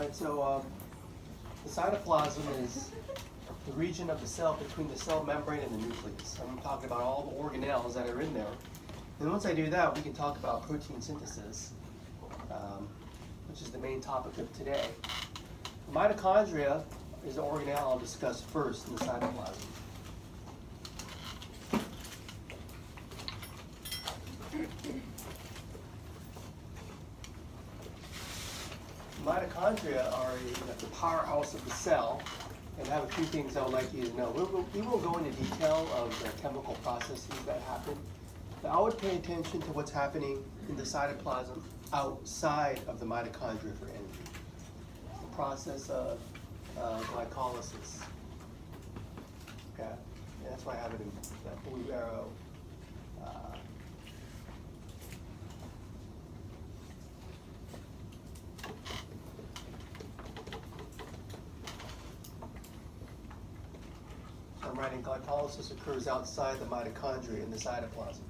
Right, so the cytoplasm is the region of the cell between the cell membrane and the nucleus. I'm talking about all the organelles that are in there. And once I do that, we can talk about protein synthesis, which is the main topic of today. Mitochondria is the organelle I'll discuss first in the cytoplasm. Mitochondria are the powerhouse of the cell, and I have a few things I would like you to know. We won't go into detail of the chemical processes that happen, but I would pay attention to what's happening in the cytoplasm outside of the mitochondria for energy. The process of glycolysis. Okay, and that's why I have it in that blue arrow. I'm writing glycolysis occurs outside the mitochondria in the cytoplasm.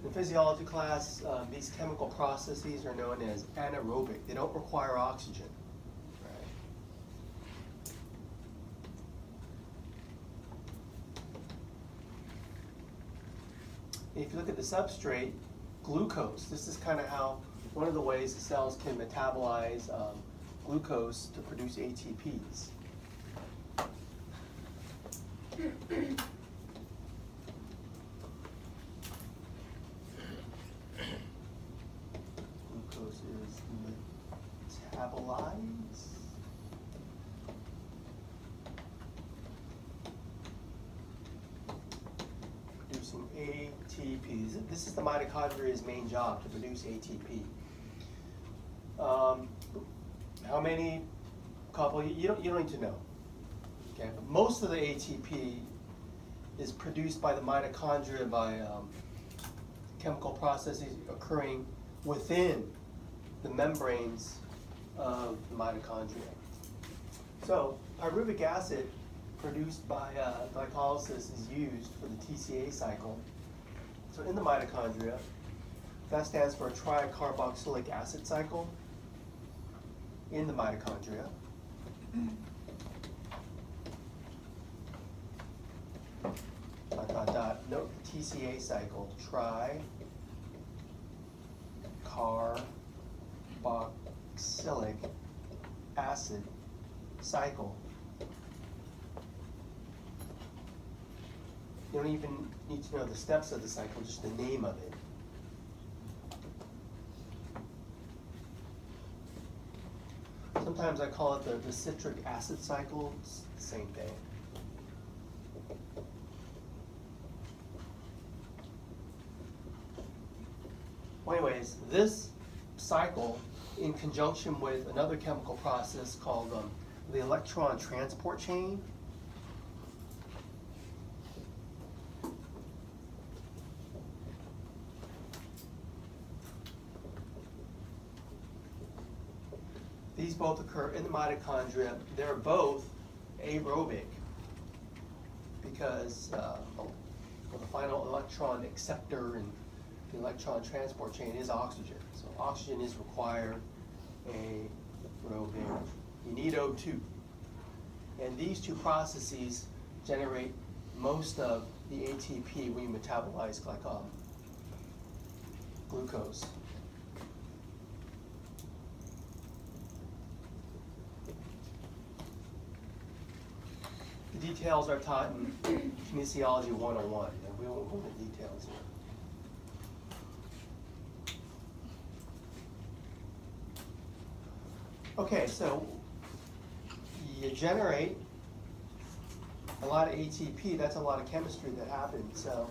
In physiology class, these chemical processes are known as anaerobic. They don't require oxygen. Right? If you look at the substrate, glucose, this is kind of how, one of the ways the cells can metabolize glucose to produce ATPs. Metabolize. Producing ATP. This is the mitochondria's main job, to produce ATP. How many? Couple. You don't need to know. Okay, but most of the ATP is produced by the mitochondria by chemical processes occurring within the membranes of the mitochondria. So pyruvic acid produced by glycolysis is used for the TCA cycle. So in the mitochondria, that stands for a tricarboxylic acid cycle in the mitochondria. Note the TCA cycle, tricarboxylic acid cycle. You don't even need to know the steps of the cycle, just the name of it. Sometimes I call it the citric acid cycle. It's the same thing. Well, anyways, this cycle, in conjunction with another chemical process called the electron transport chain, these both occur in the mitochondria. They're both aerobic because the final electron acceptor and the electron transport chain is oxygen. So oxygen is required, aerobic. You need O2. And these two processes generate most of the ATP when you metabolize glucose. The details are taught in Kinesiology 101, and we won't go into details here. Okay, so you generate a lot of ATP. That's a lot of chemistry that happens. So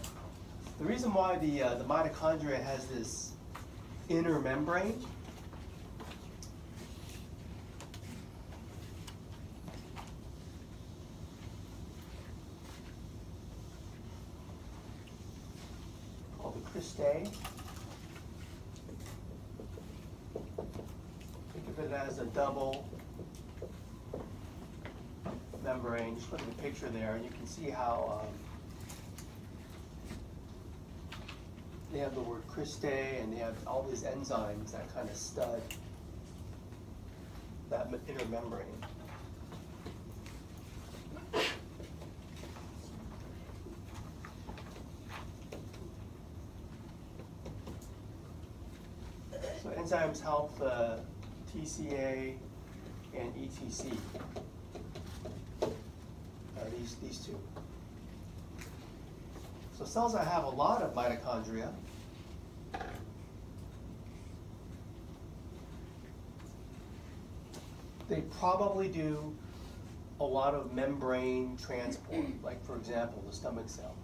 the reason why the mitochondria has this inner membrane called the cristae. it has a double membrane. Just look at the picture there, and you can see how they have the word cristae, and they have all these enzymes that kind of stud that inner membrane. So enzymes help the TCA and ETC. These two. So cells that have a lot of mitochondria they probably do a lot of membrane transport, like for example, the stomach cell.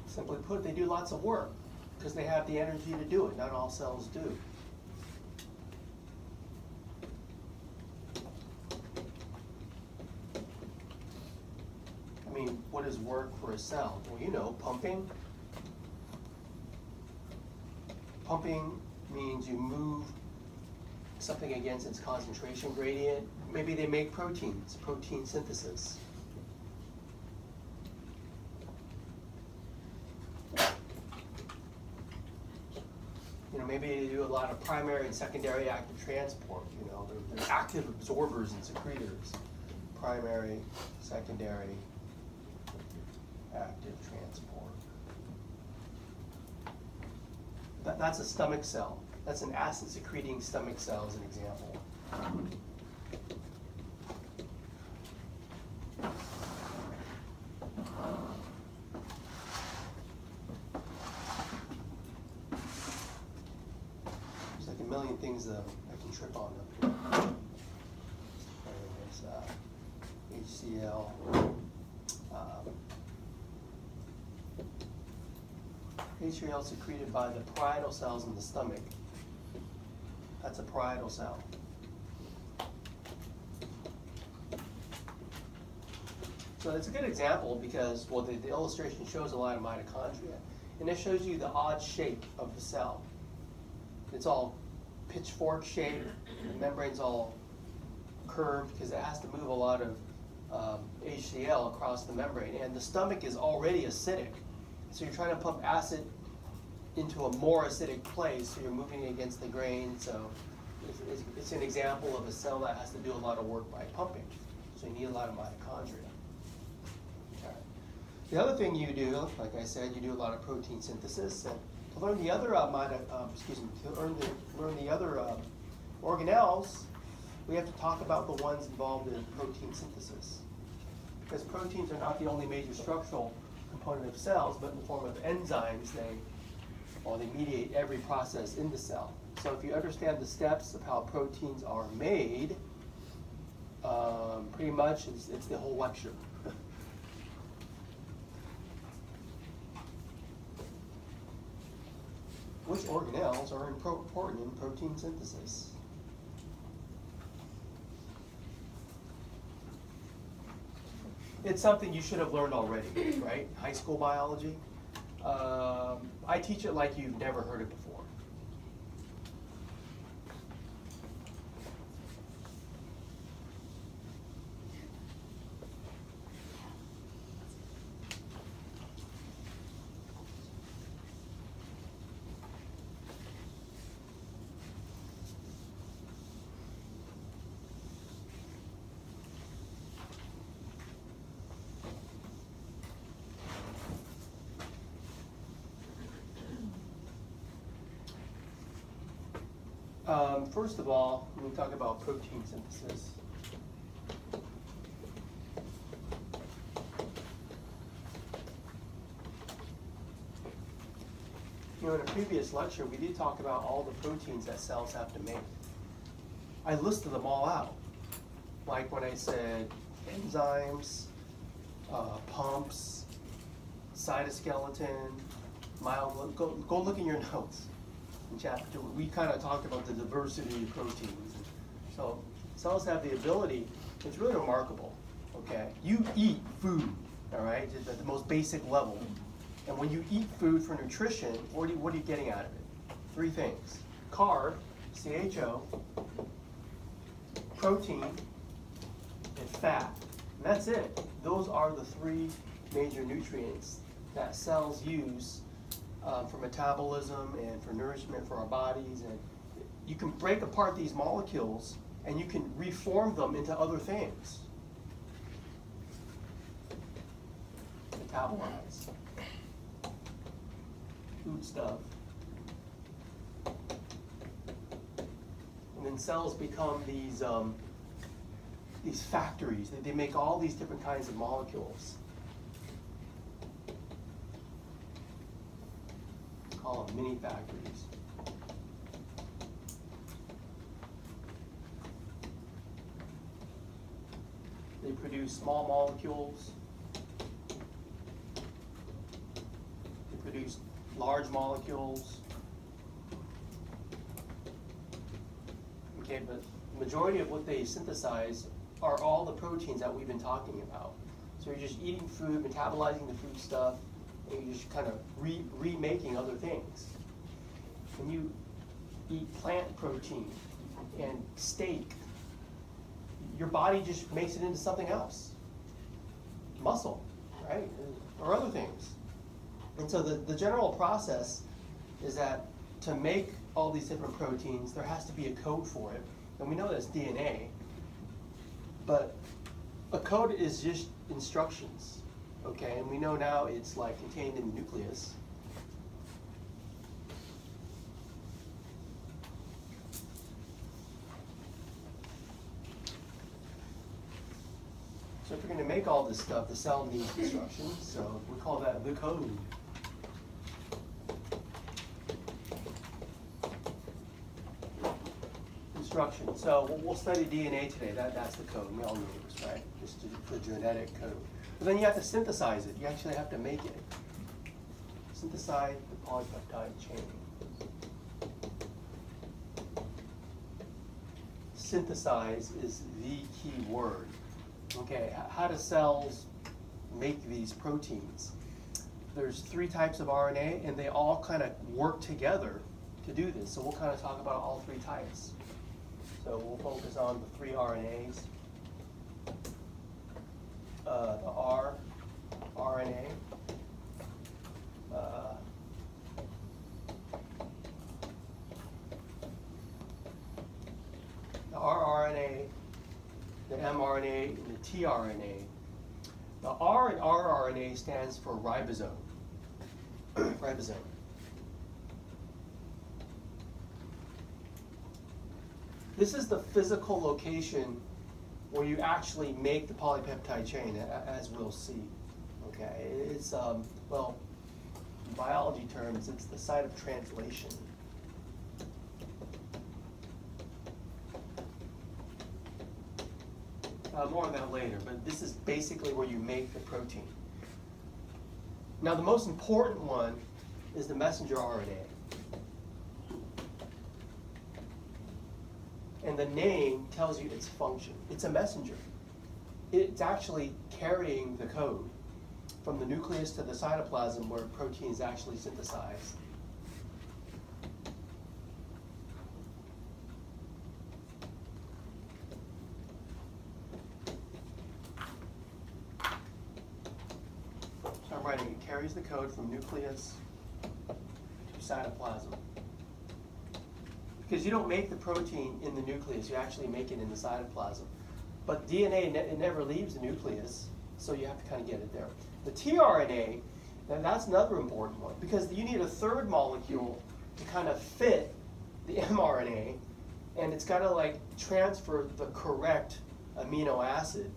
Simply put, they do lots of work because they have the energy to do it. Not all cells do. I mean, what is work for a cell? Well, you know, pumping. Pumping means you move something against its concentration gradient. Maybe they make proteins, protein synthesis. You know, maybe they do a lot of primary and secondary active transport. You know, they're active absorbers and secretors. Primary, secondary, active transport. That's a stomach cell. That's an acid-secreting stomach cell as an example. There's like a million things that I can trip on up here. There's HCl. HCl secreted by the parietal cells in the stomach. That's a parietal cell. So it's a good example because, well, the illustration shows a lot of mitochondria. And it shows you the odd shape of the cell. It's all pitchfork shaped, the membrane's all curved because it has to move a lot of HCl across the membrane. And the stomach is already acidic. So you're trying to pump acid into a more acidic place, so you're moving against the grain. So it's an example of a cell that has to do a lot of work by pumping. So you need a lot of mitochondria. Okay. The other thing you do, like I said, you do a lot of protein synthesis. And to learn the other learn the other organelles, we have to talk about the ones involved in protein synthesis. Because proteins are not the only major structural component of cells, but in the form of enzymes, they mediate every process in the cell. So if you understand the steps of how proteins are made, pretty much it's the whole lecture. Which organelles are important in protein synthesis? It's something you should have learned already, right? High school biology. I teach it like you've never heard it before. First of all, when we talk about protein synthesis, in a previous lecture, we did talk about all the proteins that cells have to make. I listed them all out. Like when I said enzymes, pumps, cytoskeleton, go look in your notes in chapter 2. We kind of talked about the diversity of proteins. So cells have the ability, it's really remarkable, okay? You eat food, all right, at the most basic level. And when you eat food for nutrition, what are you getting out of it? 3 things. Carb, CHO, protein, and fat. And that's it. Those are the 3 major nutrients that cells use for metabolism and for nourishment for our bodies. And you can break apart these molecules and you can reform them into other things. Metabolize. Food stuff. And then cells become these factories. They make all these different kinds of molecules. Call them mini factories. They produce small molecules. They produce large molecules. Okay, but the majority of what they synthesize are all the proteins that we've been talking about. So you're just eating food, metabolizing the food stuff, and you're just kind of remaking other things. When you eat plant protein and steak, your body just makes it into something else. Muscle, right? Or other things. And so the general process is that to make all these different proteins, there has to be a code for it. And we know that's DNA. But a code is just instructions, okay? And we know now it's like contained in the nucleus. So if you're going to make all this stuff, the cell needs instructions. So we call that the code. Instruction. So we'll study DNA today. That's the code. We all know this, right? Just the genetic code. But then you have to synthesize it. You actually have to make it. Synthesize the polypeptide chain. Synthesize is the key word. Okay, how do cells make these proteins? There's 3 types of RNA, and they all kind of work together to do this. So we'll kind of talk about all 3 types. So we'll focus on the 3 RNAs. The rRNA, the rRNA, the mRNA, and the tRNA. The R in rRNA stands for ribosome. Ribosome. This is the physical location where you actually make the polypeptide chain, as we'll see. Okay, it's well, in biology terms, it's the site of translation. More on that later, but this is basically where you make the protein. Now, the most important one is the messenger RNA. And the name tells you its function. It's a messenger. It's actually carrying the code from the nucleus to the cytoplasm where protein is actually synthesized. So I'm writing, it carries the code from nucleus to cytoplasm. Because you don't make the protein in the nucleus, you actually make it in the cytoplasm. But DNA, it never leaves the nucleus, so you have to kind of get it there. The tRNA, that's another important one, because you need a 3rd molecule to kind of fit the mRNA, and it's got to like transfer the correct amino acid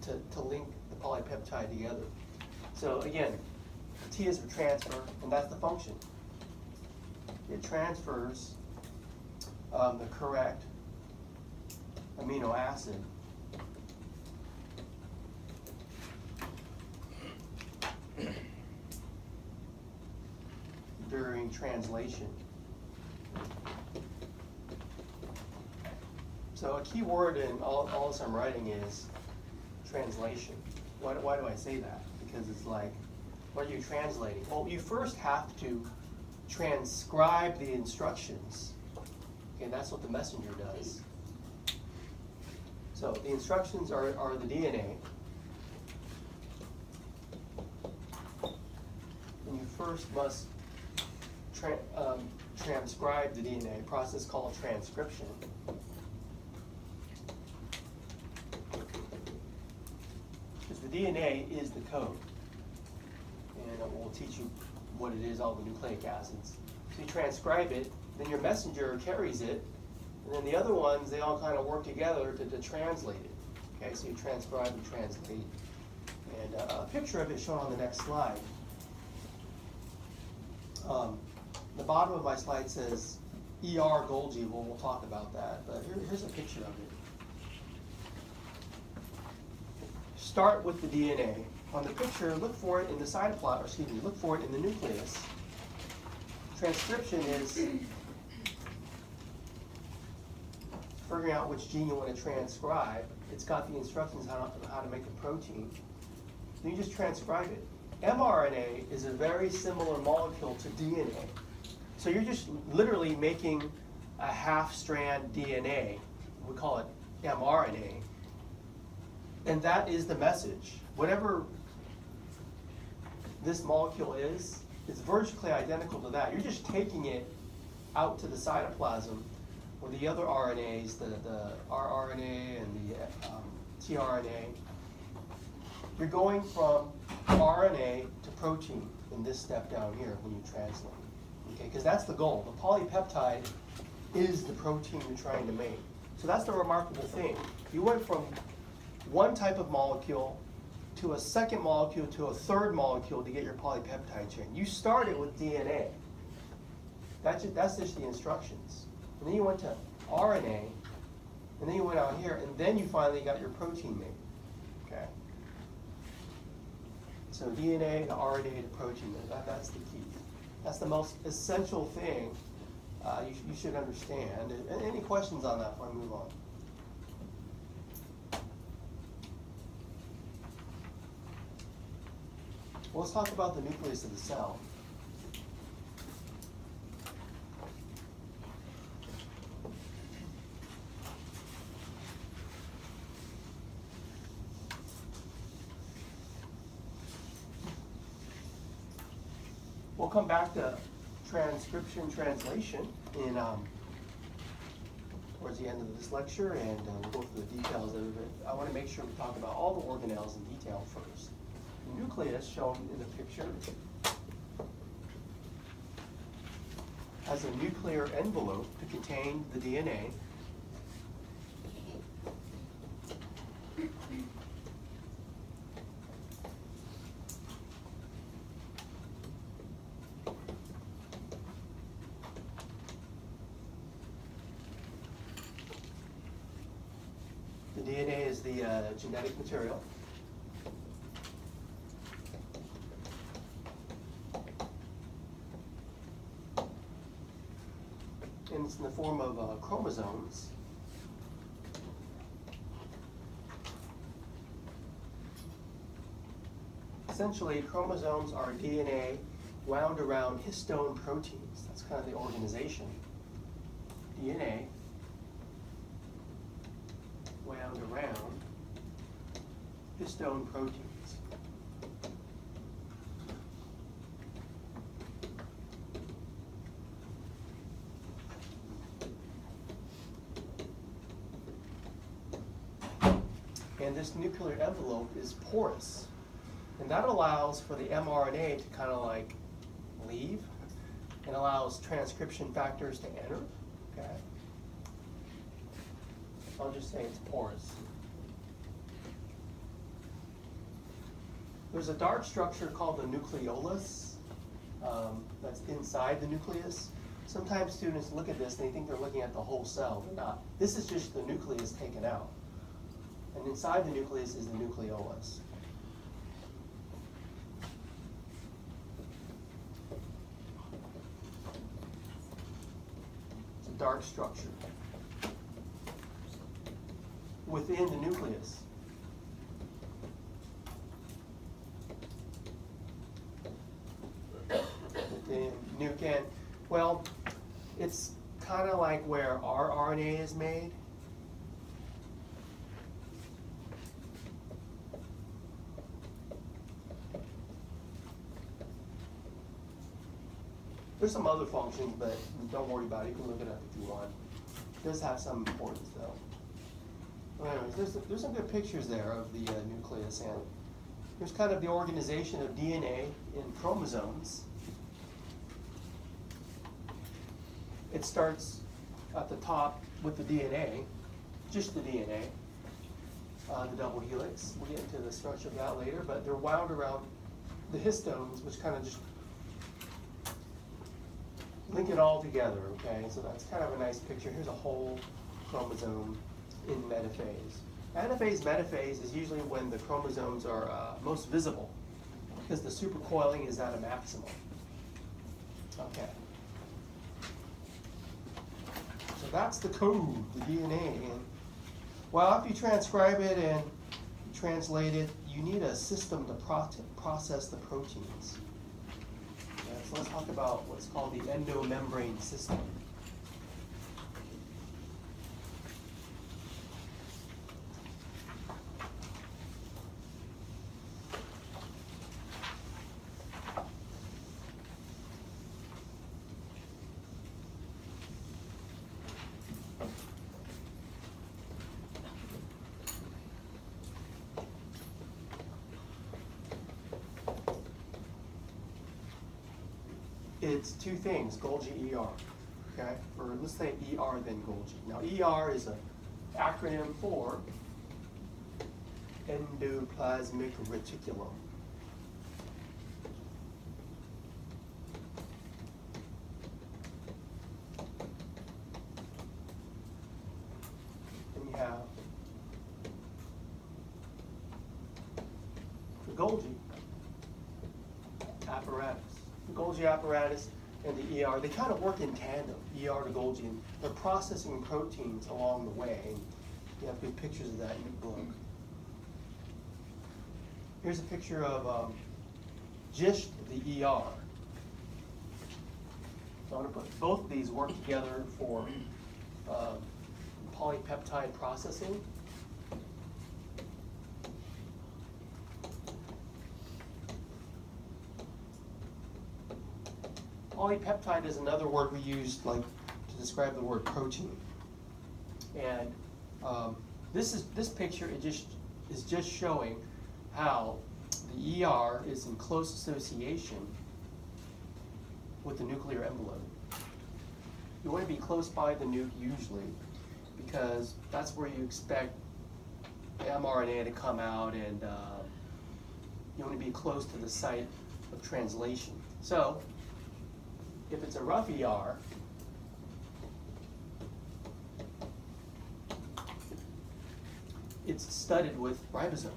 to link the polypeptide together. So again, T is for transfer, and that's the function. It transfers the correct amino acid. During translation. So a key word in all this I'm writing is translation. Why do I say that? Because it's like, what are you translating? Well, you first have to transcribe the instructions. Okay, that's what the messenger does. So the instructions are the DNA. And you first must transcribe the DNA, a process called transcription. Because the DNA is the code. And we'll teach you what it is, all the nucleic acids. So you transcribe it, then your messenger carries it, and then the other ones, they all kind of work together to translate it. Okay, so you transcribe and translate. And a picture of it shown on the next slide. The bottom of my slide says ER Golgi. Well, we'll talk about that, but here's a picture of it. Start with the DNA. On the picture, look for it in the cytoplasm, or excuse me, look for it in the nucleus. Transcription is figuring out which gene you want to transcribe. It's got the instructions how to make a protein. Then you just transcribe it. mRNA is a very similar molecule to DNA. So you're just literally making a half-strand DNA. We call it mRNA. And that is the message. Whatever this molecule is, it's virtually identical to that. You're just taking it out to the cytoplasm where the other RNAs, the rRNA and the tRNA, you're going from RNA to protein in this step down here when you translate. Okay, because that's the goal. The polypeptide is the protein you're trying to make. So that's the remarkable thing. You went from one type of molecule to a second molecule to a third molecule to get your polypeptide chain. You started with DNA. That's just the instructions. And then you went to RNA, and then you went out here, and then you finally got your protein made. Okay. So DNA to RNA to protein, that's the key. That's the most essential thing you should understand. And any questions on that before I move on? Well, let's talk about the nucleus of the cell. We'll come back to transcription translation in towards the end of this lecture, and we'll go through the details of it. I want to make sure we talk about all the organelles in detail first. The nucleus, shown in the picture, has a nuclear envelope to contain the DNA. The DNA is the genetic material. And it's in the form of chromosomes. Essentially, chromosomes are DNA wound around histone proteins. That's kind of the organization. DNA wound around histone proteins. And this nuclear envelope is porous. And that allows for the mRNA to kind of like leave and allows transcription factors to enter. Okay. I'll just say it's porous. There's a dark structure called the nucleolus that's inside the nucleus. Sometimes students look at this and they think they're looking at the whole cell. They're not. This is just the nucleus taken out. And inside the nucleus is the nucleolus. It's a dark structure within the nucleus. The nucleus, well, it's kind of like where our RNA is made. There's some other functions, but don't worry about it. You can look it up if you want. It does have some importance, though. Well, anyways, there's some good pictures there of the nucleus, and here's kind of the organization of DNA in chromosomes. It starts at the top with the DNA, just the DNA, the double helix. We'll get into the structure of that later, but they're wound around the histones, which kind of just link it all together, okay? So that's kind of a nice picture. Here's a whole chromosome in metaphase. Anaphase, metaphase is usually when the chromosomes are most visible, because the supercoiling is at a maximum. Okay. So that's the code, the DNA. And, well, after you transcribe it and translate it, you need a system to process the proteins. So let's talk about what's called the endomembrane system. It's two things, Golgi ER, okay? Or let's say ER then Golgi. Now ER is an acronym for endoplasmic reticulum. And you have the Golgi apparatus. The Golgi apparatus and the ER, they kind of work in tandem, ER to Golgi, and they're processing proteins along the way. And you have good pictures of that in your book. Here's a picture of just the ER. So I'm going to put both of these work together for polypeptide processing. Polypeptide is another word we use like to describe the word protein. And this picture is just showing how the ER is in close association with the nuclear envelope. You want to be close by the nuke usually, because that's where you expect mRNA to come out, and you want to be close to the site of translation. So if it's a rough ER, it's studded with ribosomes.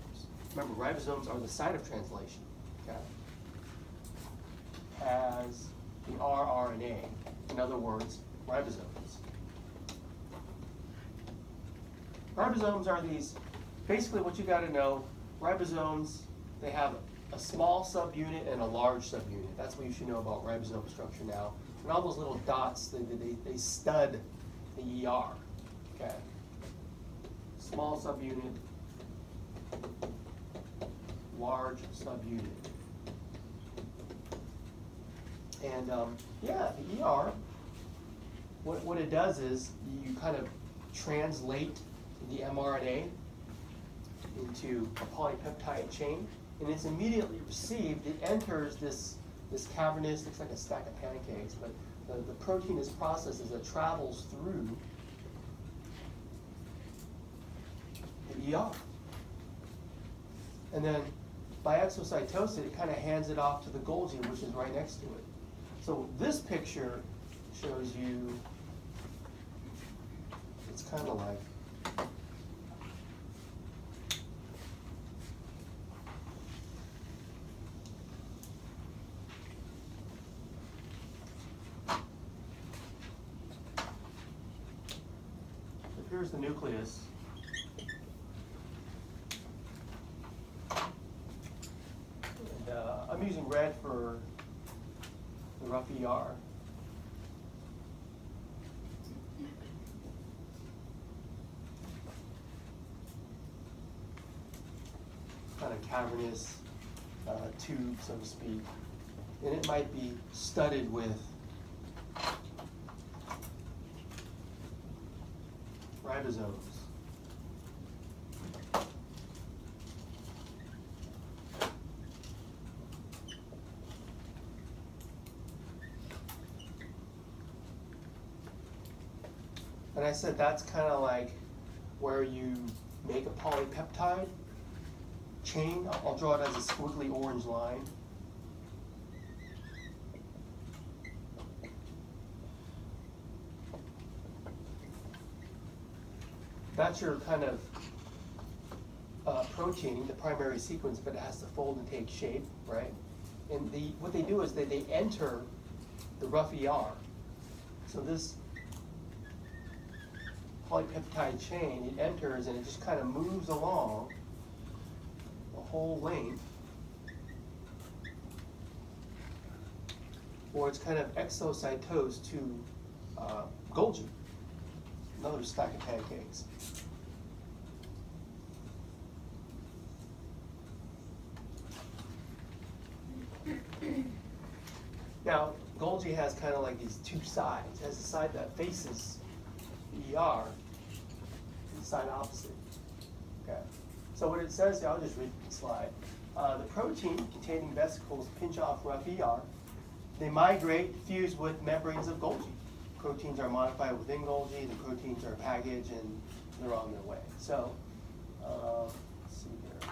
Remember, ribosomes are the site of translation. Okay? Has the rRNA, in other words, ribosomes. Ribosomes are these, basically what you got to know, ribosomes, they have a small subunit and a large subunit. That's what you should know about ribosome structure now. And all those little dots, they stud the ER. Okay. Small subunit, large subunit. And yeah, the ER, what it does is you kind of translate the mRNA into a polypeptide chain, and it's immediately received. It enters this cavernous, looks like a stack of pancakes, but the protein is processed as it travels through the ER. And then by exocytosis, it kind of hands it off to the Golgi, which is right next to it. So this picture shows you, it's kind of like, here's the nucleus. And I'm using red for the rough ER. Kind of cavernous tube, so to speak. And it might be studded with ribosomes. And I said that's kind of like where you make a polypeptide chain. I'll draw it as a squiggly orange line. That's your kind of protein, the primary sequence, but it has to fold and take shape, right? And what they do is they enter the rough ER. So this polypeptide chain, it enters and it just kind of moves along the whole length, or it's kind of exocytosed to Golgi, another stack of pancakes. Now, Golgi has kind of like these two sides. It has a side that faces the ER, and the side opposite. Okay. So what it says, I'll just read the slide. The protein containing vesicles pinch off rough ER. They migrate, fuse with membranes of Golgi. Proteins are modified within Golgi. The proteins are packaged and they're on their way. So, let's see here.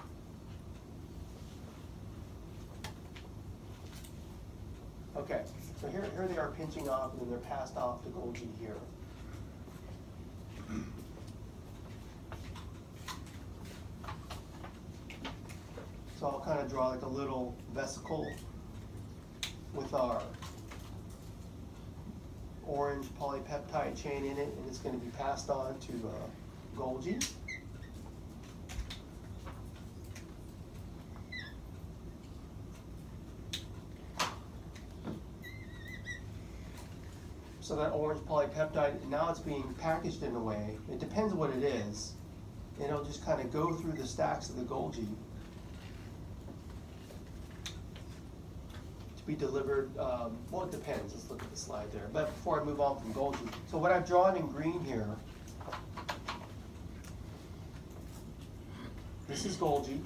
Okay, so here they are pinching off, and then they're passed off to Golgi here. So I'll kind of draw like a little vesicle with our orange polypeptide chain in it, and it's going to be passed on to Golgi. So that orange polypeptide, now it's being packaged in a way, it depends what it is, and it'll just kind of go through the stacks of the Golgi to be delivered, well, it depends, let's look at the slide there. But before I move on from Golgi, so what I've drawn in green here, this is Golgi.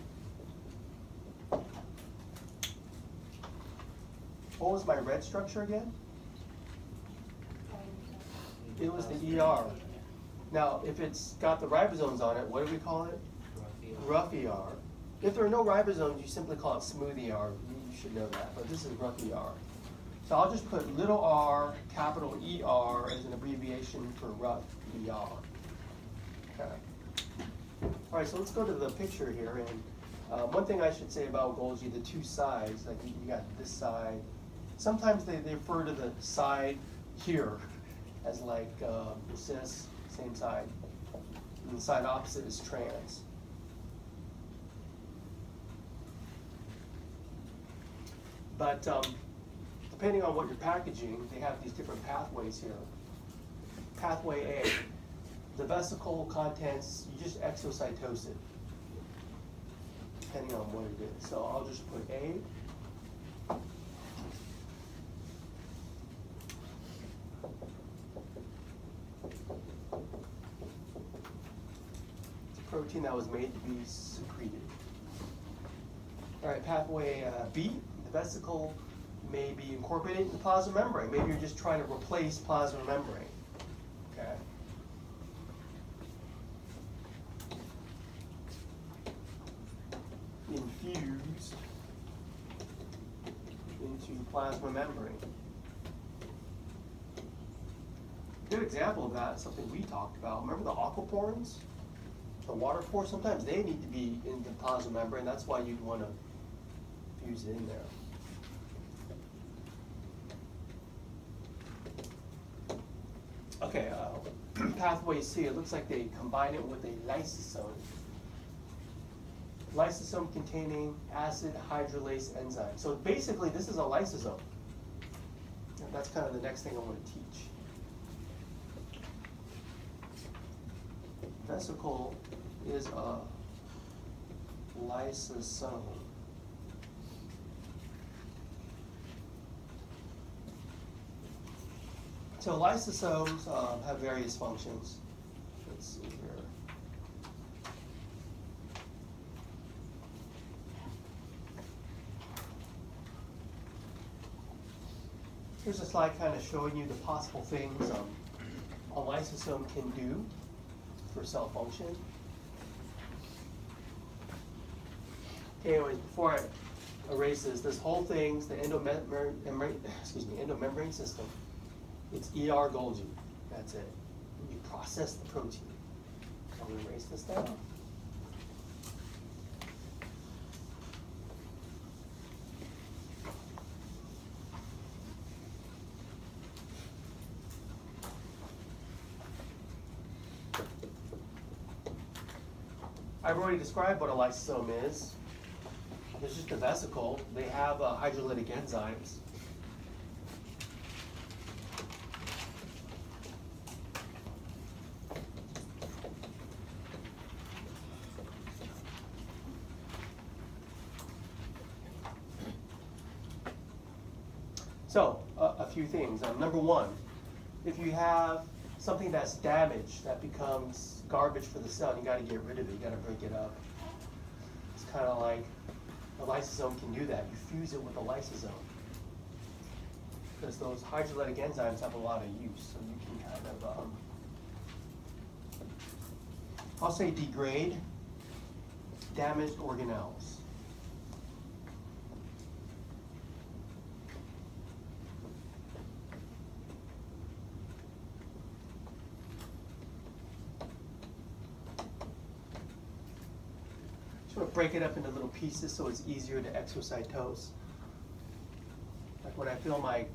What was my red structure again? It was the ER. Now, if it's got the ribosomes on it, what do we call it? Rough ER. If there are no ribosomes, you simply call it smooth ER. You should know that, but this is rough ER. So I'll just put little r, capital ER as an abbreviation for rough ER. Okay. All right, so let's go to the picture here. And one thing I should say about Golgi, the two sides, like you got this side. Sometimes they refer to the side here as like cis, same side, and the side opposite is trans. But depending on what you're packaging, they have these different pathways here. Pathway A, the vesicle contents, you just exocytose it, depending on what it is. So I'll just put A. Protein that was made to be secreted. All right, pathway B, the vesicle may be incorporated into the plasma membrane. Maybe you're just trying to replace plasma membrane. Okay. Infused into plasma membrane. good example of that is something we talked about. Remember the aquaporins? The water pores, sometimes they need to be in the plasma membrane. That's why you'd want to fuse it in there. Okay, pathway C, it looks like they combine it with a lysosome. Lysosome containing acid hydrolase enzyme. So basically this is a lysosome. And that's kind of the next thing I want to teach. Vesicle is a lysosome. So lysosomes have various functions. Let's see here. Here's a slide kind of showing you the possible things a lysosome can do for cell function. Okay, anyways, before I erase this whole thing's the endomembrane system. It's ER Golgi. That's it. You process the protein. I'm going to erase this down. I've already described what a lysosome is. It's just a vesicle. They have hydrolytic enzymes. So, a few things. Number one, if you have something that's damaged, that becomes garbage for the cell, and you got to get rid of it, you got to break it up. It's kind of like a lysosome can do that. You fuse it with a lysosome. Because those hydrolytic enzymes have a lot of use, so you can kind of, I'll say degrade damaged organelles. Sort of break it up into little pieces so it's easier to exocytose. Like when I fill my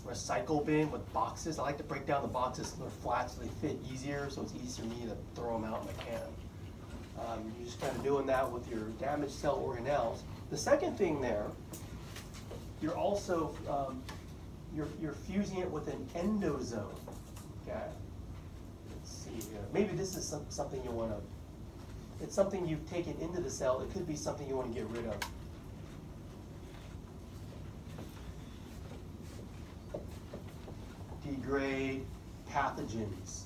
recycle bin with boxes, I like to break down the boxes so they're flat so they fit easier, so it's easy for me to throw them out in the can. You're just kind of doing that with your damaged cell organelles. The second thing there, you're also you're fusing it with an endosome. Okay. Let's see here. Maybe this is something you want to. It's something you've taken into the cell. It could be something you want to get rid of. Degrade pathogens.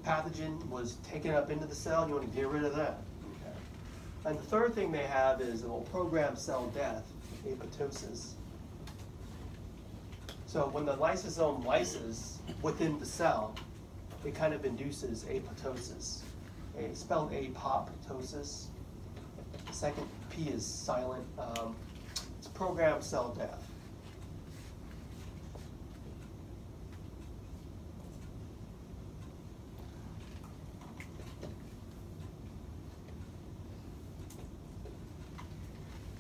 Pathogen was taken up into the cell, and you want to get rid of that. Okay. And the third thing they have is it will program cell death, apoptosis. So when the lysosome lyses within the cell, it kind of induces apoptosis. Spelled apoptosis. The second P is silent. It's programmed cell death.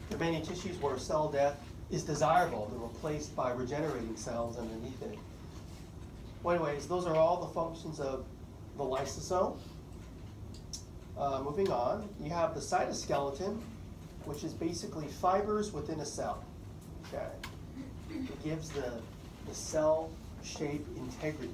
There are many tissues where cell death is desirable. They're replaced by regenerating cells underneath it. Well, anyways, those are all the functions of the lysosome. Moving on, you have the cytoskeleton, which is basically fibers within a cell. Okay, it gives the cell shape integrity.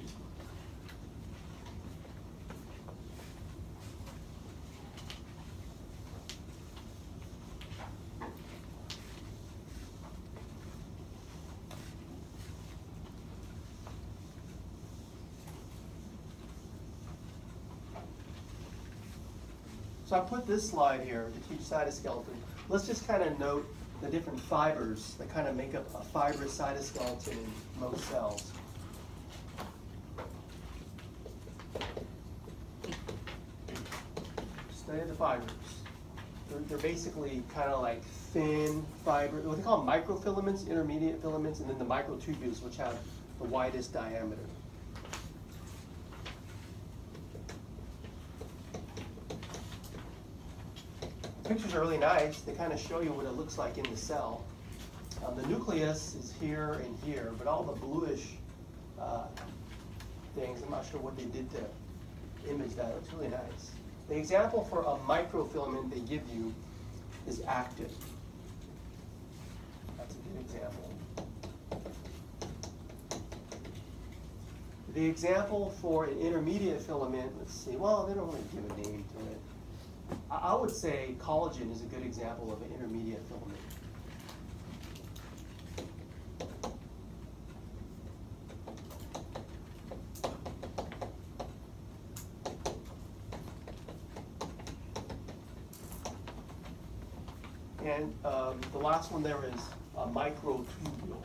So I put this slide here to teach cytoskeleton. Let's just kind of note the different fibers that kind of make up a fibrous cytoskeleton in most cells. Study the fibers. They're basically kind of like thin fiber, what they call microfilaments, intermediate filaments, and then the microtubules, which have the widest diameter. Pictures are really nice. They kind of show you what it looks like in the cell. The nucleus is here and here, but all the bluish things, I'm not sure what they did to image that. It looks really nice. The example for a microfilament they give you is active. That's a good example. The example for an intermediate filament, let's see, well, they don't really give a name to it. I would say collagen is a good example of an intermediate filament. And the last one there is a microtubule.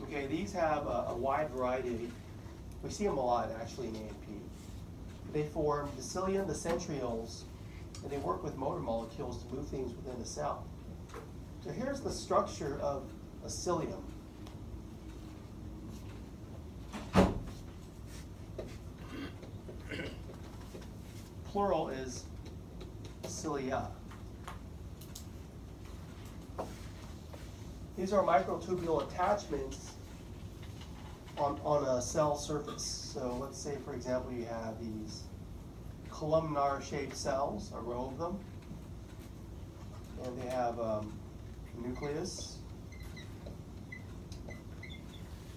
Okay, these have a wide variety. We see them a lot actually in AMP. They form the cilia and the centrioles, and they work with motor molecules to move things within the cell. So here's the structure of a cilium. Plural is cilia. These are microtubule attachments on a cell surface. So let's say, for example, you have these columnar-shaped cells, a row of them, and they have a nucleus.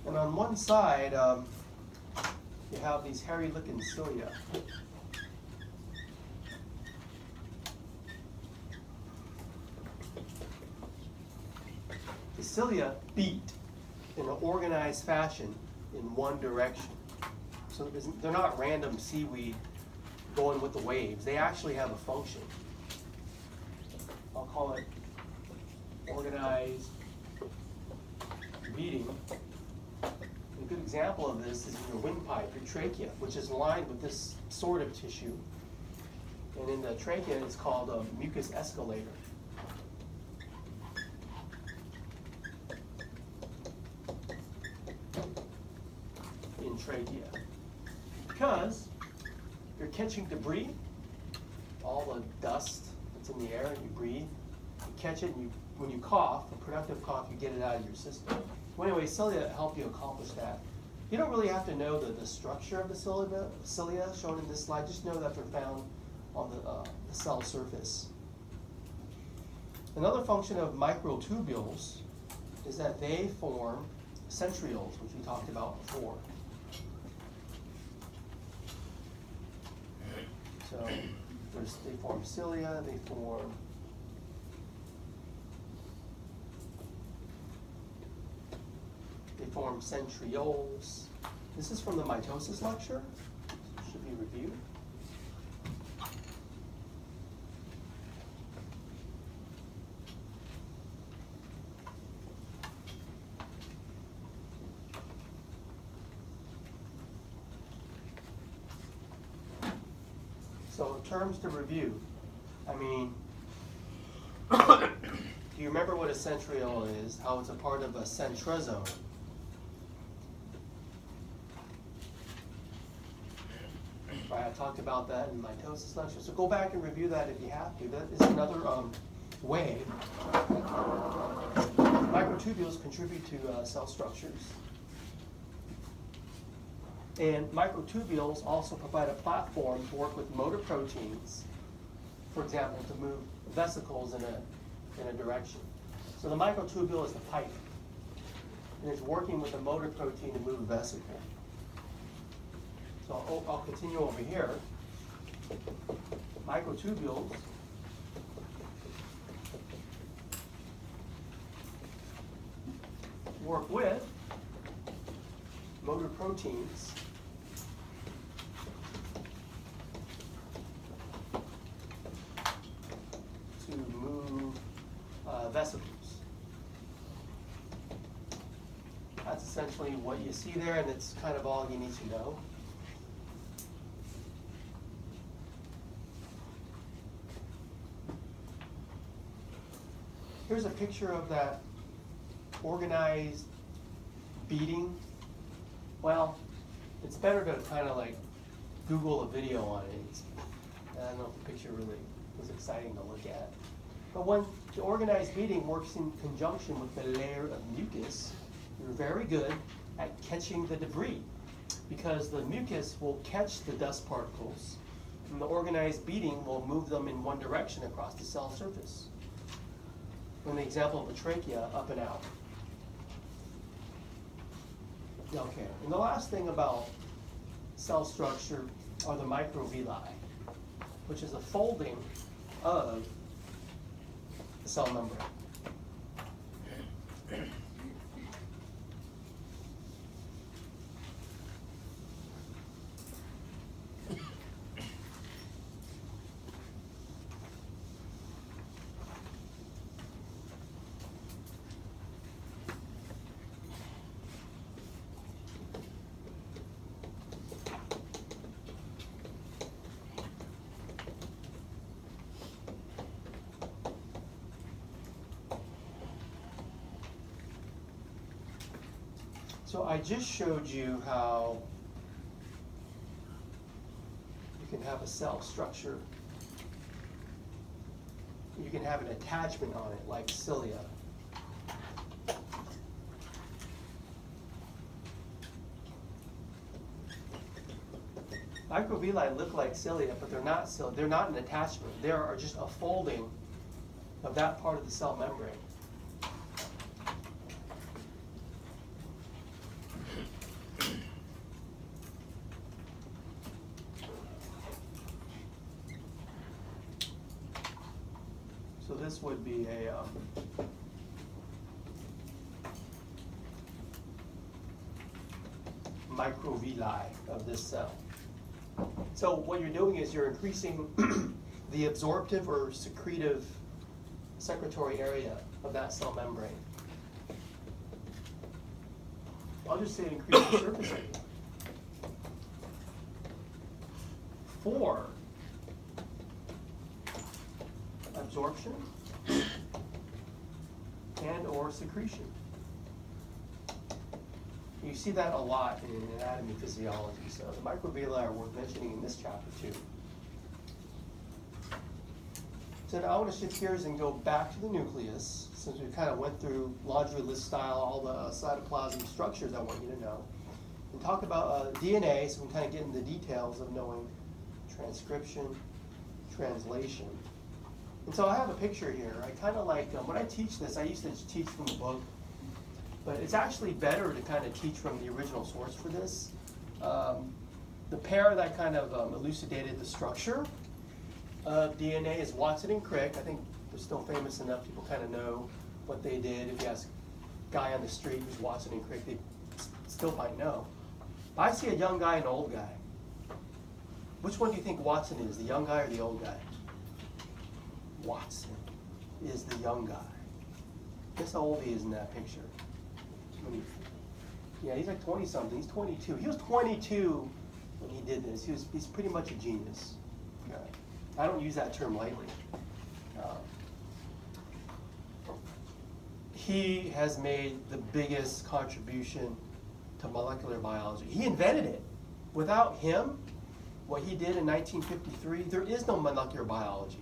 And on one side, you have these hairy-looking cilia. The cilia beat in an organized fashion in one direction. So they're not random seaweed going with the waves. They actually have a function. I'll call it organized beating. A good example of this is in your windpipe, your trachea, which is lined with this sort of tissue. And in the trachea, it's called a mucus escalator. In trachea. Because you're catching debris, all the dust that's in the air, and you breathe, you catch it, and when you cough, a productive cough, you get it out of your system. Well, anyway, cilia help you accomplish that. You don't really have to know the structure of the cilia shown in this slide, just know that they're found on the cell surface. Another function of microtubules is that they form centrioles, which we talked about before. So they form cilia, they form centrioles. This is from the mitosis lecture, so it should be reviewed. So terms to review. I mean, do you remember what a centriole is? How it's a part of a centrosome? Right, I talked about that in mitosis lecture. So go back and review that if you have to. That is another way microtubules contribute to cell structures. And microtubules also provide a platform to work with motor proteins, for example, to move vesicles in a direction. So the microtubule is the pipe, and it's working with the motor protein to move a vesicle. So I'll continue over here. Microtubules work with motor proteins to move vesicles. That's essentially what you see there, and it's kind of all you need to know. Here's a picture of that organized beating, well, it's better to kind of like Google a video on it. I don't know if the picture really was exciting to look at. But when the organized beating works in conjunction with the layer of mucus, you're very good at catching the debris, because the mucus will catch the dust particles, and the organized beating will move them in one direction across the cell surface. In the example of a trachea, up and out. Okay, and the last thing about cell structure are the microvilli, which is a folding of the cell membrane. So I just showed you how you can have a cell structure. You can have an attachment on it, like cilia. Microvilli look like cilia, but they're not cilia. They're not an attachment. They are just a folding of that part of the cell membrane. So this would be a microvilli of this cell. So what you're doing is you're increasing the absorptive or secretory area of that cell membrane. I'll just say increase the surface area. 4, absorption and or secretion. You see that a lot in anatomy physiology, so the microvilli are worth mentioning in this chapter too. So now I want to shift gears and go back to the nucleus, since we kind of went through laundry list style, all the cytoplasmic structures I want you to know, and talk about DNA, so we can kind of get into the details of knowing transcription, translation. And so I have a picture here. I kind of like, when I teach this, I used to teach from the book, but it's actually better to kind of teach from the original source for this. The pair that kind of elucidated the structure of DNA is Watson and Crick. I think they're still famous enough, people kind of know what they did. If you ask a guy on the street who's Watson and Crick, they still might know. But I see a young guy and an old guy. Which one do you think Watson is, the young guy or the old guy? Watson is the young guy. Guess how old he is in that picture? Yeah, he's like 20-something. He's 22. He was 22 when he did this. He's pretty much a genius. Okay. I don't use that term lightly. He has made the biggest contribution to molecular biology. He invented it. Without him, what he did in 1953, there is no molecular biology.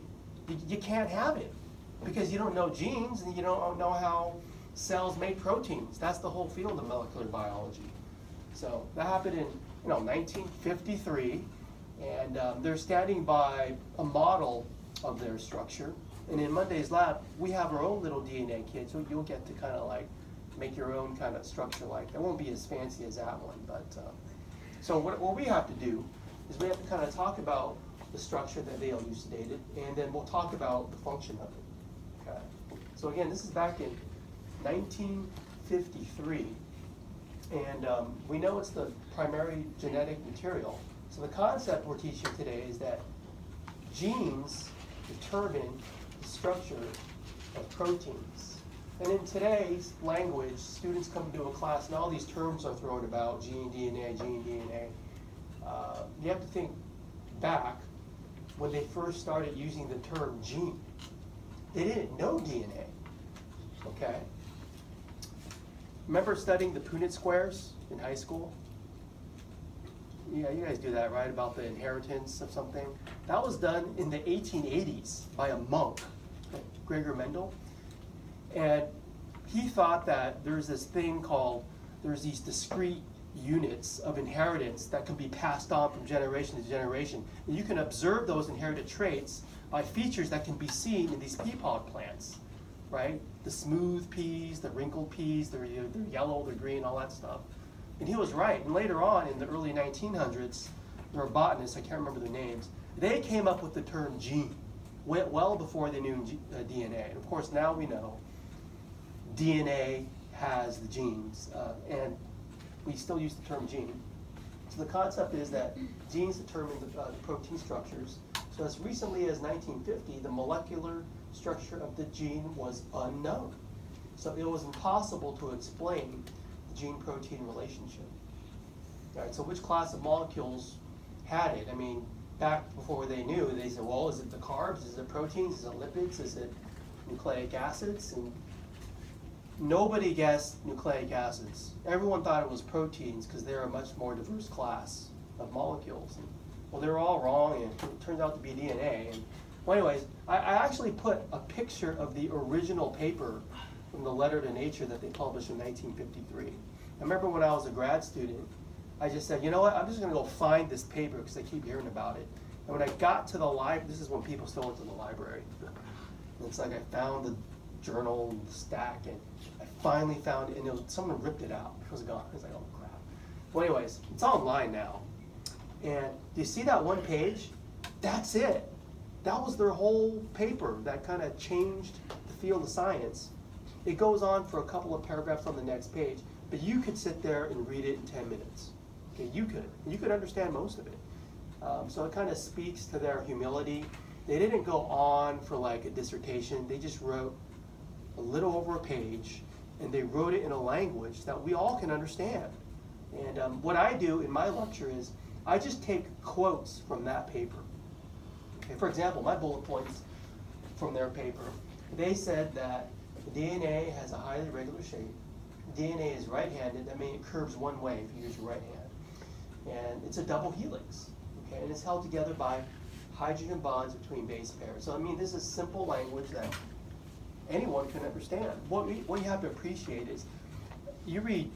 You can't have it because you don't know genes and you don't know how cells make proteins. That's the whole field of molecular biology. So that happened in 1953, and they're standing by a model of their structure. And in Monday's lab, we have our own little DNA kit, so you'll get to kind of like make your own kind of structure like that. It won't be as fancy as that one, but so what we have to do is we have to kind of talk about the structure that they elucidated, and then we'll talk about the function of it. Okay. So again, this is back in 1953, and we know it's the primary genetic material. So the concept we're teaching today is that genes determine the structure of proteins. And in today's language, students come to a class and all these terms are thrown about, gene DNA, gene DNA. You have to think back when they first started using the term gene. They didn't know DNA, okay? Remember studying the Punnett squares in high school? Yeah, you guys do that, right? About the inheritance of something. That was done in the 1880s by a monk, Gregor Mendel. And he thought that there's this thing called, there's these discrete units of inheritance that can be passed on from generation to generation. And you can observe those inherited traits by features that can be seen in these pea pod plants, right? The smooth peas, the wrinkled peas, they're yellow, they're green, all that stuff. And he was right. And later on, in the early 1900s, there were botanists, I can't remember their names, they came up with the term gene, well before they knew DNA. And of course, now we know DNA has the genes, and we still use the term gene. So the concept is that genes determine the protein structures. So as recently as 1950, the molecular structure of the gene was unknown. So it was impossible to explain the gene-protein relationship. All right, so which class of molecules had it? I mean, back before they knew, they said, well, is it the carbs? Is it proteins? Is it lipids? Is it nucleic acids? And nobody guessed nucleic acids. Everyone thought it was proteins because they're a much more diverse class of molecules. And, well, they were all wrong, and it turns out to be DNA. And, well, anyways, I actually put a picture of the original paper from the Letter to Nature that they published in 1953. I remember when I was a grad student, I just said, you know what, I'm just going to go find this paper because I keep hearing about it. And when I got to the library, this is when people still went to the library. And it's like I found the journal and the stack, and I finally found it, and it was, someone ripped it out. It was gone. I was like, oh crap. Well, anyways, it's online now. And do you see that one page? That's it. That was their whole paper that kind of changed the field of science. It goes on for a couple of paragraphs on the next page, but you could sit there and read it in 10 minutes. Okay, you could understand most of it. So it kind of speaks to their humility. They didn't go on for like a dissertation. They just wrote a little over a page, and they wrote it in a language that we all can understand. And what I do in my lecture is I just take quotes from that paper. Okay, for example, my bullet points from their paper, they said that the DNA has a highly regular shape. DNA is right-handed. That means it curves one way if you use your right hand. And it's a double helix. Okay, and it's held together by hydrogen bonds between base pairs. So I mean, this is simple language that anyone can understand. What you have to appreciate is, you read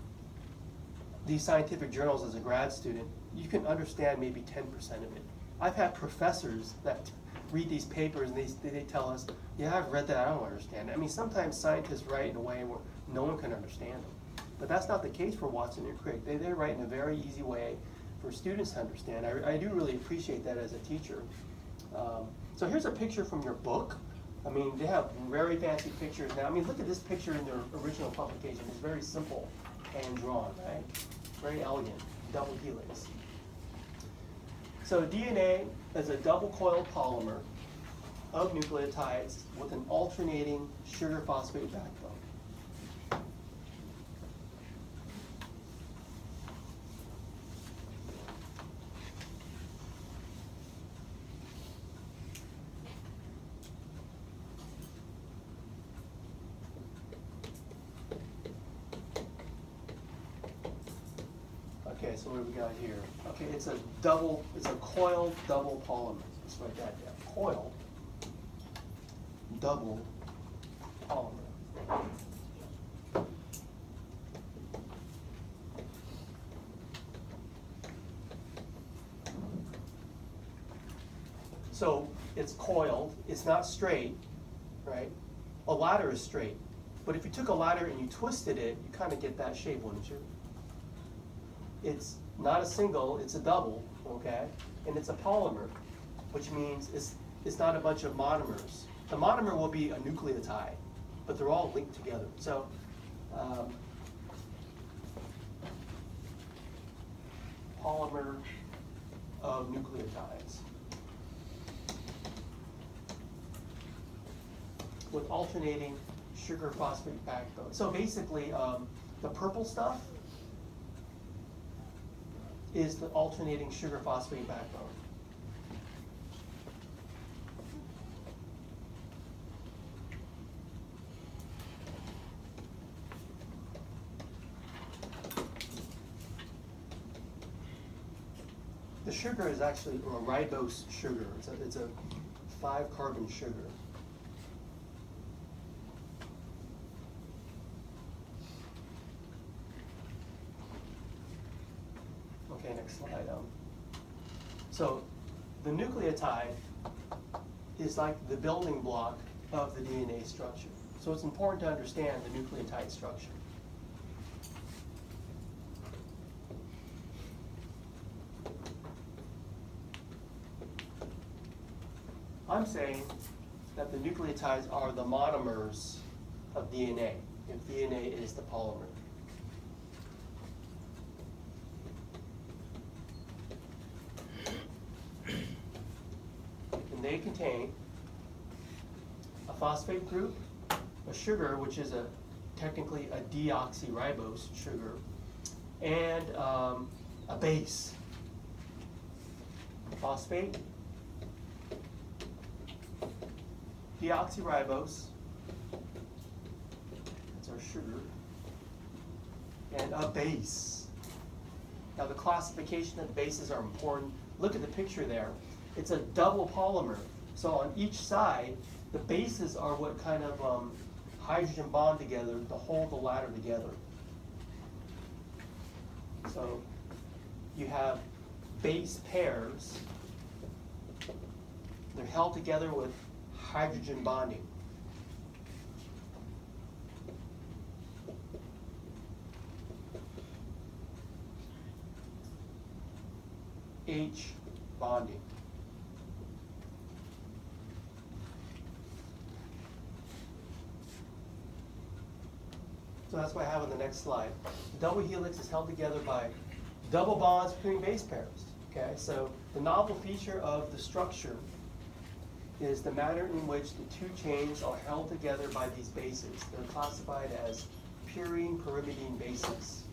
these scientific journals as a grad student, you can understand maybe 10% of it. I've had professors that read these papers and they tell us, yeah, I've read that, I don't understand it. I mean, sometimes scientists write in a way where no one can understand them. But that's not the case for Watson and Crick. They write in a very easy way for students to understand. I do really appreciate that as a teacher. So here's a picture from your book. I mean, they have very fancy pictures now. I mean, look at this picture in their original publication. It's very simple, hand-drawn, right? Very elegant, double helix. So DNA is a double-coiled polymer of nucleotides with an alternating sugar phosphate backbone. Okay, so what do we got here? Okay, it's a coiled double polymer. Let's write that down. Coiled double polymer. So it's coiled, it's not straight, right? A ladder is straight. But if you took a ladder and you twisted it, you kind of get that shape, wouldn't you? It's not a single, it's a double, okay? And it's a polymer, which means it's not a bunch of monomers. The monomer will be a nucleotide, but they're all linked together. So, polymer of nucleotides with alternating sugar phosphate backbone. So basically, the purple stuff is the alternating sugar phosphate backbone. The sugar is actually a ribose sugar. It's a 5-carbon sugar. Okay, next slide. So the nucleotide is like the building block of the DNA structure. So it's important to understand the nucleotide structure. I'm saying that the nucleotides are the monomers of DNA, if DNA is the polymer. And they contain a phosphate group, a sugar, which is technically a deoxyribose sugar, and a base. Phosphate, deoxyribose, that's our sugar, and a base. Now the classification of bases are important. Look at the picture there. It's a double polymer. So on each side, the bases are what kind of hydrogen bond together to hold the ladder together. So you have base pairs. They're held together with hydrogen bonding. H bonding. So that's what I have on the next slide. The double helix is held together by double bonds between base pairs. Okay, so the novel feature of the structure is the manner in which the two chains are held together by these bases. They're classified as purine pyrimidine bases.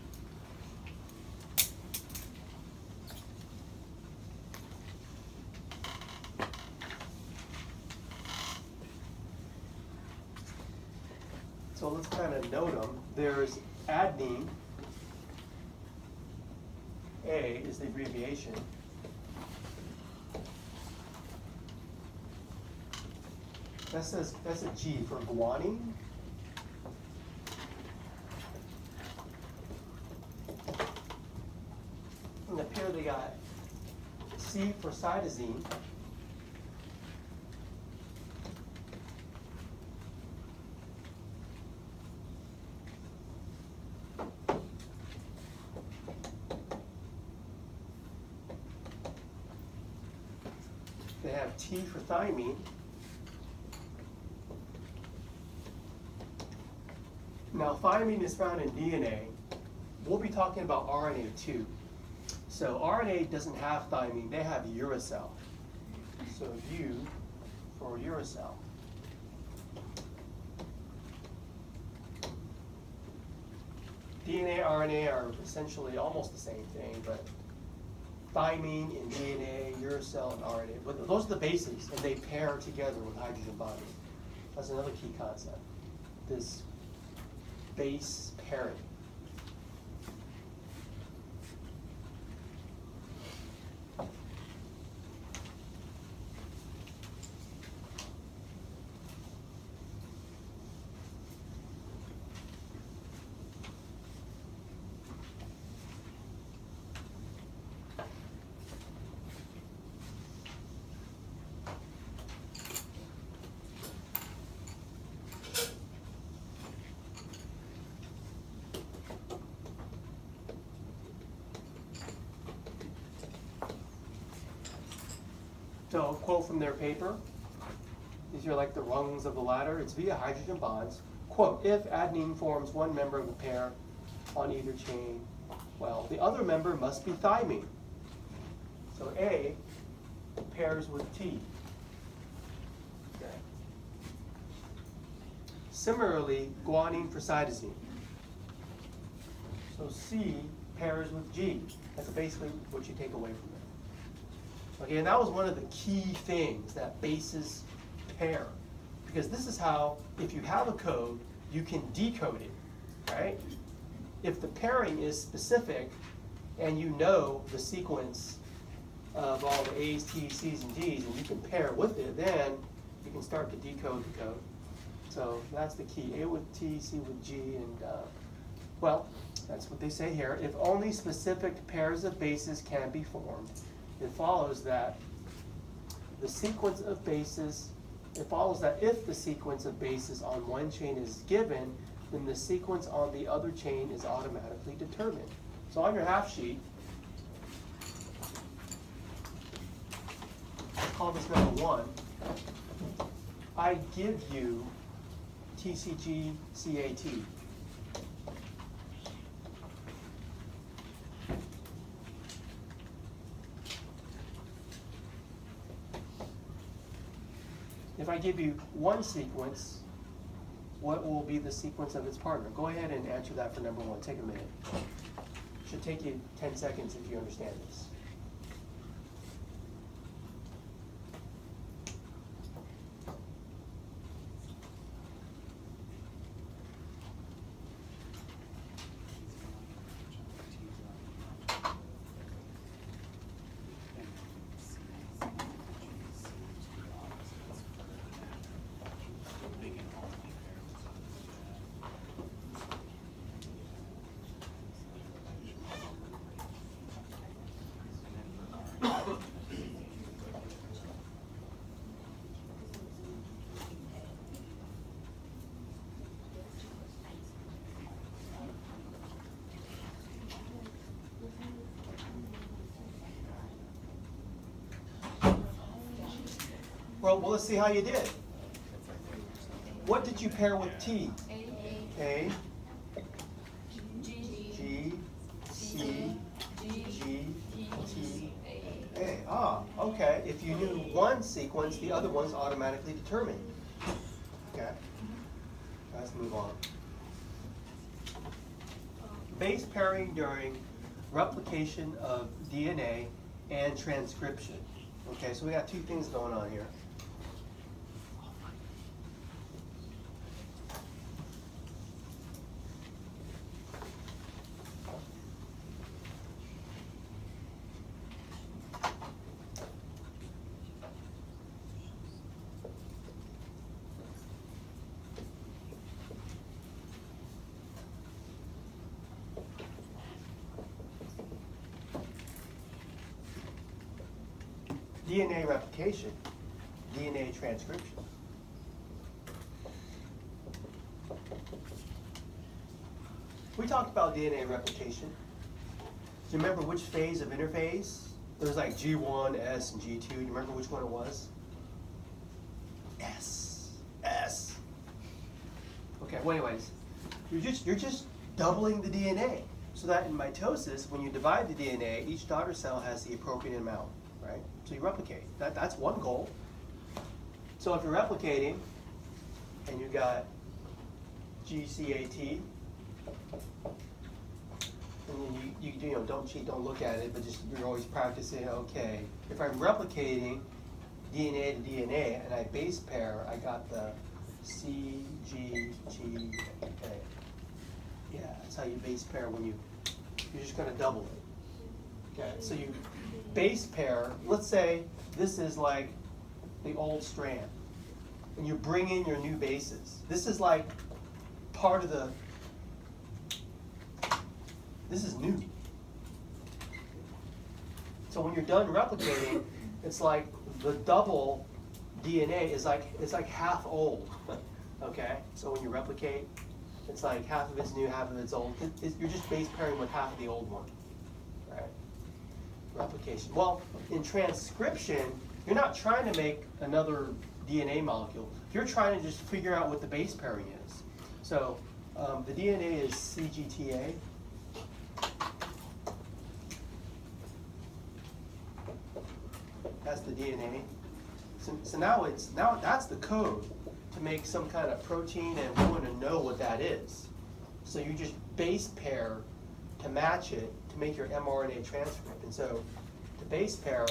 So let's kind of note them. There's adenine. A is the abbreviation. That's a G for guanine. And up here they got C for cytosine. They have T for thymine. Now, thymine is found in DNA. We'll be talking about RNA too. So RNA doesn't have thymine, they have uracil. So U for uracil. DNA, RNA are essentially almost the same thing, but thymine in DNA, uracil in RNA. But those are the bases, and they pair together with hydrogen bonding. That's another key concept. This base pairing. So a quote from their paper. These are like the rungs of the ladder. It's via hydrogen bonds. Quote, if adenine forms one member of the pair on either chain, well, the other member must be thymine. So A pairs with T. Okay. Similarly, guanine for cytosine. So C pairs with G. That's basically what you take away from it. Okay, and that was one of the key things, that bases pair. Because this is how, if you have a code, you can decode it, right? If the pairing is specific and you know the sequence of all the A's, T's, C's, and G's, and you can pair with it, then you can start to decode the code. So that's the key, A with T, C with G, and well, that's what they say here. If only specific pairs of bases can be formed, it follows that the sequence of bases, it follows that if the sequence of bases on one chain is given, then the sequence on the other chain is automatically determined. So on your half sheet, let's call this number 1. I give you TCG-CAT. If I give you one sequence, what will be the sequence of its partner? Go ahead and answer that for number 1. Take a minute. Should take you 10 seconds if you understand this. Well, let's see how you did. What did you pair with T? A, G, C, G, T, A. Ah, okay. If you knew one sequence, the other one's automatically determined. Okay. Let's move on. Base pairing during replication of DNA and transcription. Okay, so we got two things going on here. DNA replication, DNA transcription. We talked about DNA replication. Do you remember which phase of interphase? There was like G1, S, and G2. Do you remember which one it was? S. Okay, well anyways, you're just doubling the DNA. So that in mitosis, when you divide the DNA, each daughter cell has the appropriate amount. Right? So you replicate. That's one goal. So if you're replicating and you got GCAT, and then you know, don't cheat, don't look at it, but just you're always practicing, okay, if I'm replicating DNA to DNA and I base pair, I got the CGGA. Yeah, that's how you base pair when you're just gonna double it. Okay, so you base pair, let's say this is like the old strand, and you bring in your new bases. This is like part of the, this is new. So when you're done replicating, it's like the double DNA is like, it's like half old, okay? So when you replicate, it's like half of it's new, half of it's old. You're just base pairing with half of the old one, right? Replication. Well, in transcription, you're not trying to make another DNA molecule. You're trying to just figure out what the base pairing is. So the DNA is CGTA. That's the DNA. So now that's the code to make some kind of protein, and we want to know what that is. So you just base pair to match it to make your mRNA transcript. And so the base pair,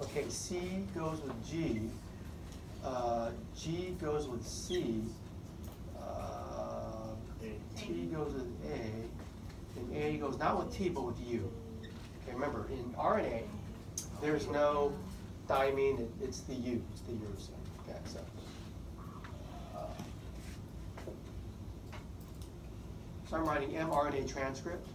okay, C goes with G, G goes with C, T goes with A, And A goes not with T, but with U. Okay, remember, in RNA, there's no thymine, it's the U, it's the uracil. Okay, so I'm writing mRNA transcript.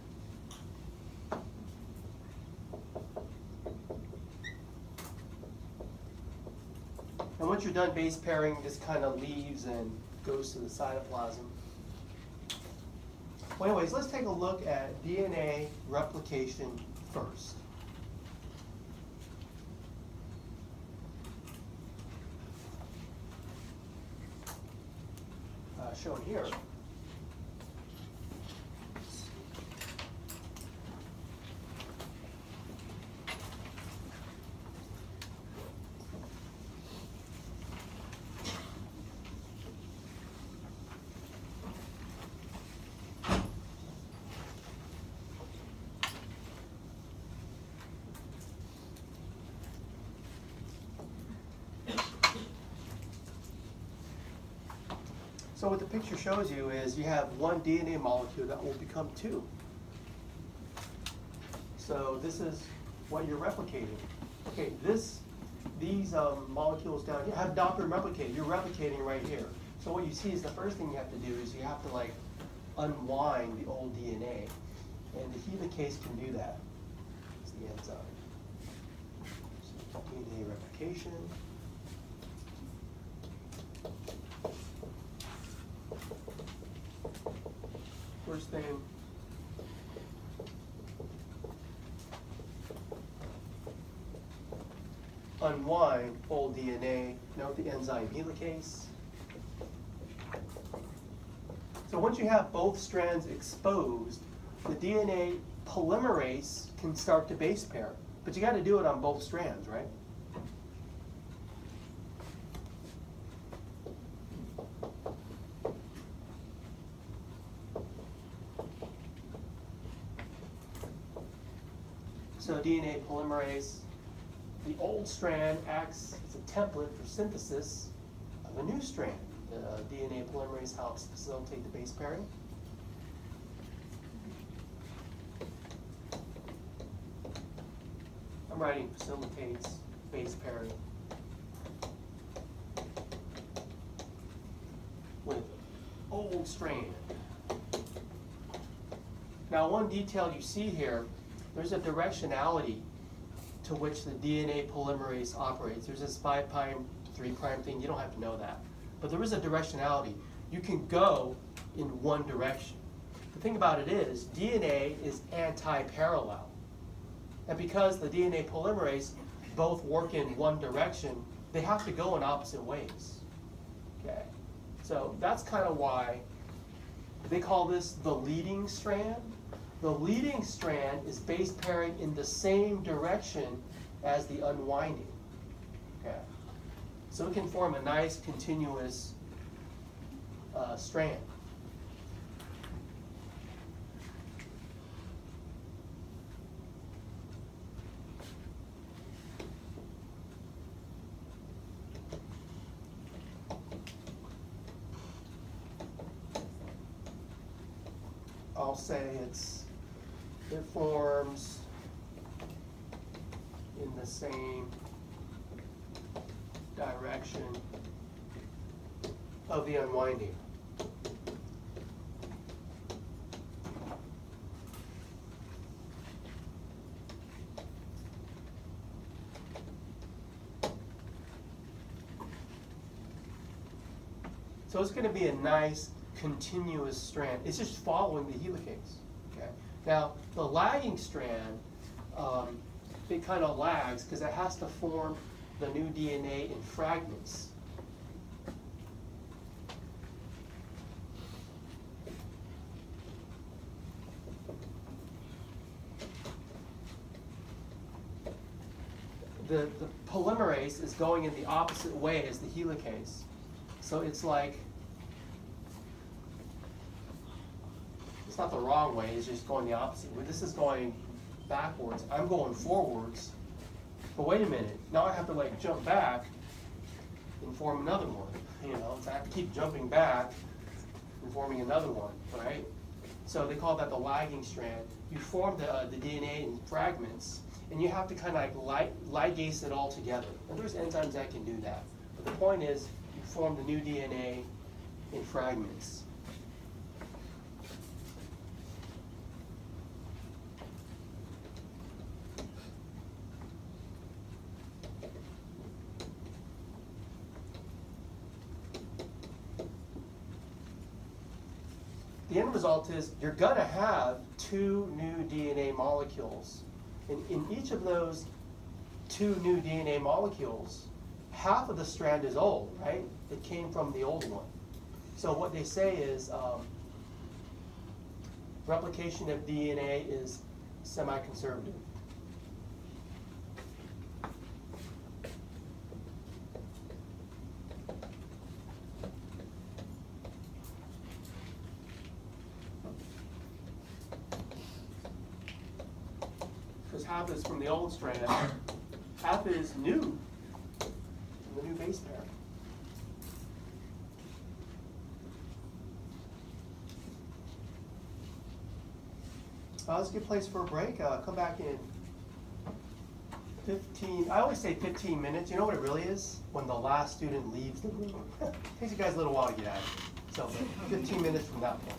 And once you're done base pairing, this kind of leaves and goes to the cytoplasm. Well, anyways, let's take a look at DNA replication first. Shown here. So what the picture shows you is you have one DNA molecule that will become two. So this is what you're replicating. Okay, these molecules down here have not been replicated. You're replicating right here. So what you see is the first thing you have to do is you have to like unwind the old DNA. And the helicase can do that. It's the enzyme. So DNA replication. First thing, unwind old DNA, note the enzyme helicase. So once you have both strands exposed, the DNA polymerase can start to base pair. But you got to do it on both strands, right? So DNA polymerase, the old strand acts as a template for synthesis of a new strand. The DNA polymerase helps facilitate the base pairing. I'm writing facilitates base pairing with old strand. Now, one detail you see here, there's a directionality to which the DNA polymerase operates. There's this 5' 3' thing. You don't have to know that. But there is a directionality. You can go in one direction. The thing about it is, DNA is anti-parallel. And because the DNA polymerase both work in one direction, they have to go in opposite ways. Okay? So that's kind of why they call this the leading strand. The leading strand is base pairing in the same direction as the unwinding. Okay. So it can form a nice continuous strand. I'll say it forms in the same direction of the unwinding. So it's going to be a nice continuous strand. It's just following the helicase. Okay. Now the lagging strand, it kind of lags because it has to form the new DNA in fragments. The polymerase is going in the opposite way as the helicase. So it's like, it's not the wrong way, it's just going the opposite way. This is going backwards. I'm going forwards. But wait a minute, now I have to like jump back and form another one. You know, so I have to keep jumping back and forming another one, right? So they call that the lagging strand. You form the DNA in fragments, and you have to kind of like ligase it all together. And there's enzymes that can do that. But the point is, you form the new DNA in fragments. The end result is you're going to have two new DNA molecules. And in each of those two new DNA molecules, half of the strand is old, right? It came from the old one. So what they say is replication of DNA is semi-conservative. Because half is from the old strand, half is new, from the new base pair. That's a good place for a break. Come back in 15, I always say 15 minutes. You know what it really is? When the last student leaves the room. Takes you guys a little while to get out of it. So 15 minutes from that point.